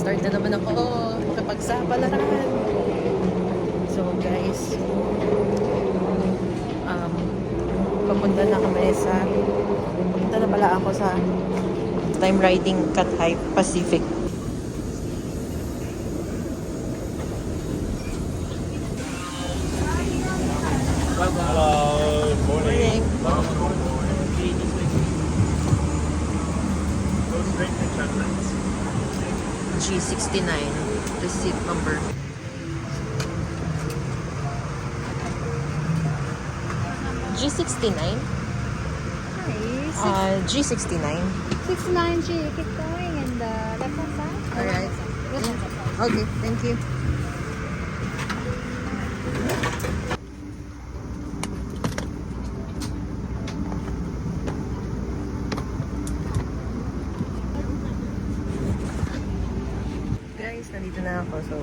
Start na naman ako makipagsapalaran. So guys, papunta na pala ako sa time riding Cathay Pacific. Hello, morning. G69, the seat number. G69? G69. 69G, keep going and left hand side. Alright. Left hand side. Okay, thank you. Guys, nandito na ako. So,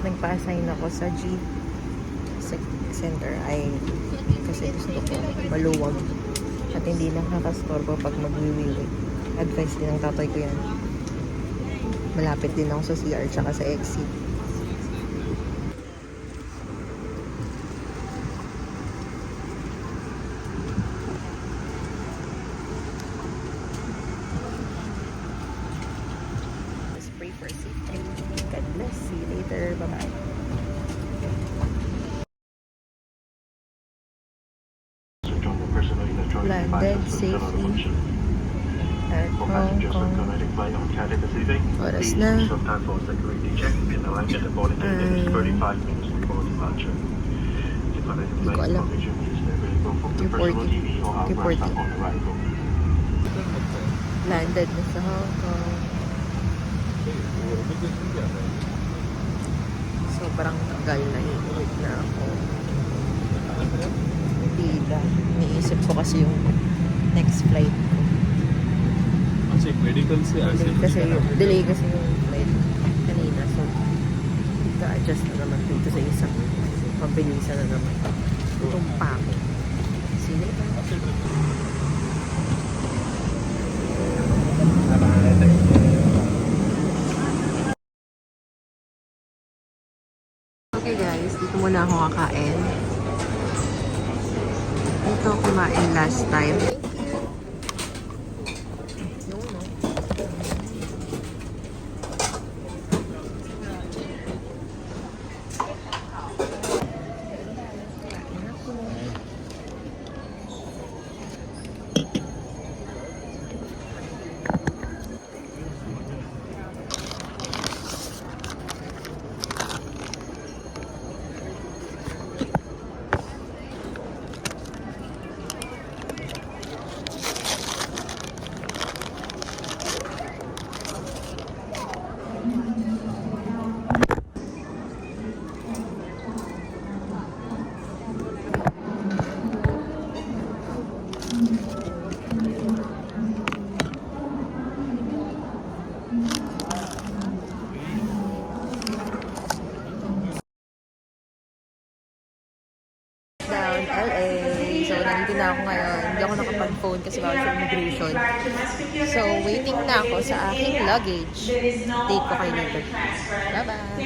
nagpa-assign ako sa G Center ay kasi gusto ko maluwag at hindi nakakastorbo pag magwiwiwi. Advice din ng tatay ko yan. Malapit din ako sa CR tsaka sa exit. Just pray for safety. God bless. See you later. Bye-bye. Landed safely at Hong Kong. Oras na. Hindi ko alam. Q40. Landed na sa Hong Kong. Sobrang tagal na hihit na ako. Pila. Iniisip ko kasi yung next flight ko. Delay kasi yung flight kanina. So, nag-adjust na naman dito sa isang pabilisan na naman. Itong pa ako. See you later. Okay guys, dito muna ako kakain. Dito kumain last time. LA. So, nandito na ako ngayon. Hindi ako nakapag-phone kasi bawal sa immigration. So, waiting na ako sa aking luggage. Date ko kayo later. Bye-bye!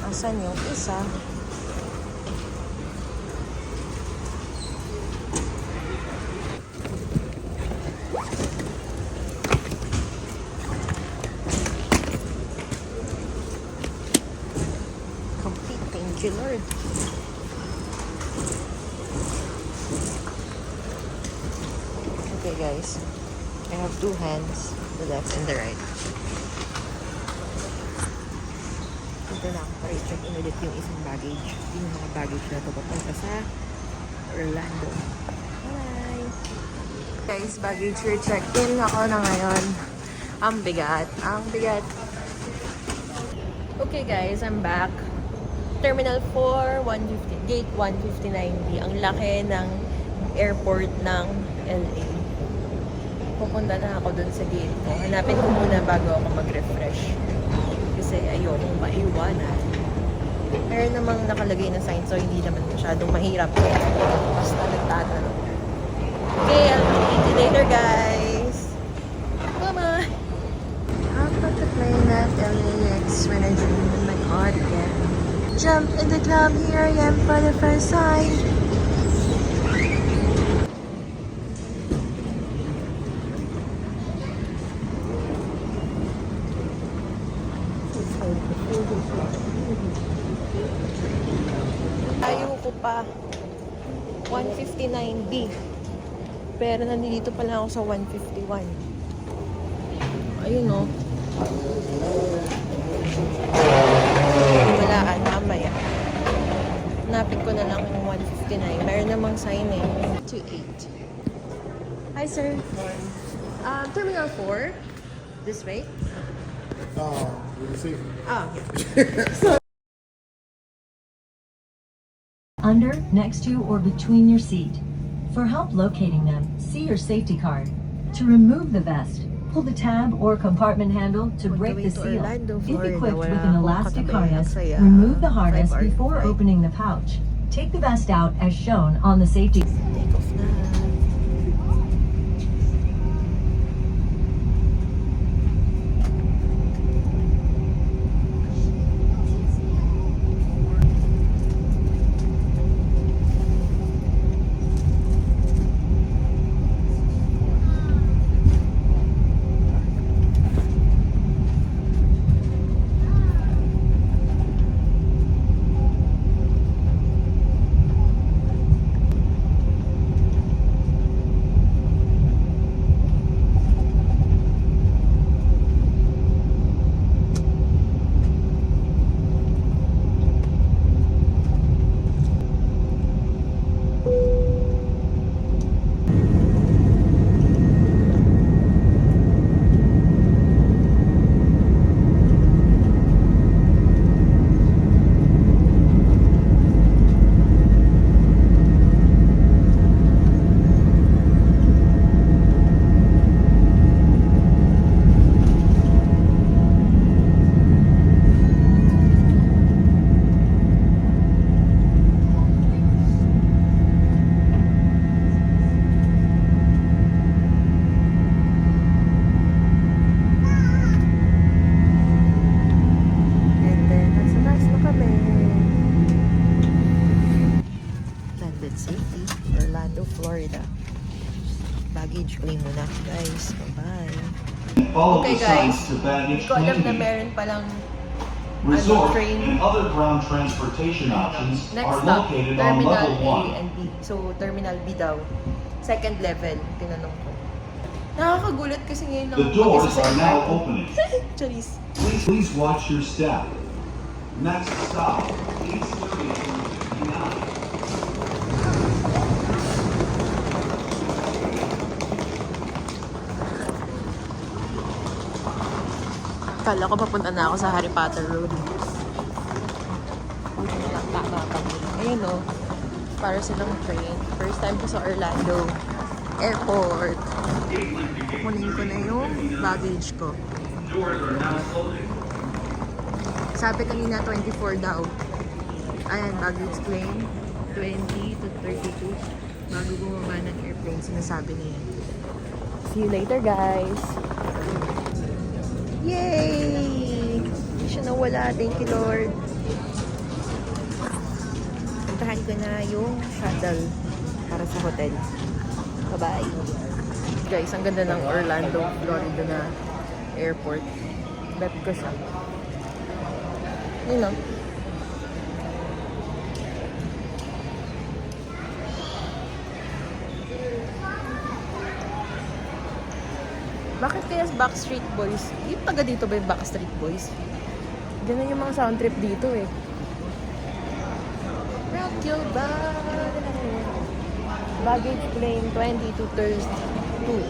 Asan yung isa? Thank you, Lord. Okay, guys. I have two hands, the left and the right. Ito na ako para i-check in ulit yung isang baggage. Yung mga baggage na ito papunta sa Orlando. Bye! Guys, baggage re-check-in ako na ngayon. Ang bigat. Okay, guys. I'm back. Terminal 4, 150, Gate 159B. Ang laki ng airport ng LA. Pupunta na ako dun sa gate ko. Hanapin ko muna bago ako mag-refresh. kasi ayokong maiwanan. Meron namang nakalagay na sign, so hindi naman masyadong mahirap. Basta nagtatanong. Okay, I'll meet you later, guys. Bye-bye! How about the plane at LAX when I dream in my cardigan? Jump in the club, here I am for the first time. Ayaw ko pa 159B. Pero nandito pa lang ako sa 151. Ayun o. Walaan, mamaya. Hanapin ko na lang yung 159. Meron namang sign eh. 28. Hi, sir. Terminal 4. This way? We'll see. Ah, yeah. Under, next to, or between your seat. For help locating them, see your safety card. To remove the vest, pull the tab or compartment handle to break the seal. If equipped with an elastic harness, remove the harness before opening the pouch. Take the vest out as shown on the safety. Take off na. City, Orlando, Florida. Baggage claim muna, guys. Bye-bye. Follow Okay, the signs guys. to baggage Hindi ko alam na community. meron palang Resort train. and other ground transportation options Next are stop, located on Terminal level A 1. and B. So, Terminal B daw. Second level, tinanong ko. Nakakagulat kasi ngayon lang The ako doors mag-isa sa are now airport. opening. Charis. Please watch your step. Next stop, East 3059. Kala ko papunta na ako sa Harry Potter Road. Tama pa. Ayun o. Para silang train. First time ko sa Orlando Airport. Kunin ko na yung baggage ko. Sabi kanina 24 daw. Ayan, baggage claim. 20 to 32. Bago bumaba ng airplane, sinasabi niya. See you later, guys. Yay! Hindi siya nawala. Thank you, Lord. Puntahan ko na yung shuttle para sa hotel. Bye-bye. Guys, ang ganda ng Orlando, Florida na airport. Bet ko siya. Yun, no? Bakit kaya Backstreet Boys? Yung taga dito ba yung Backstreet Boys? Ganun yung mga sound trip dito eh. Rock your body. Baggage claim 20 to 32.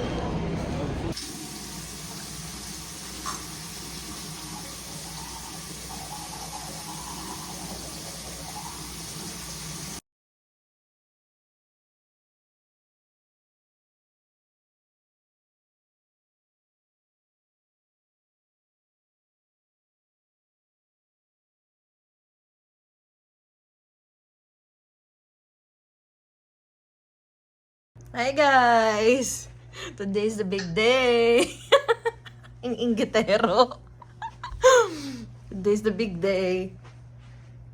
Hi guys! Today's the big day! Ang inggitero. Today's the big day.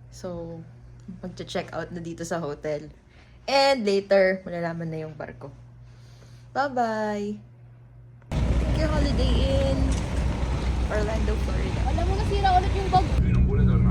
So, magcha-check out na dito sa hotel. And later, malalaman na yung barko. Bye-bye! Thank you, Holiday Inn, Orlando, Florida. Alam mo, nasira ulit yung bag. Non vuole tornare.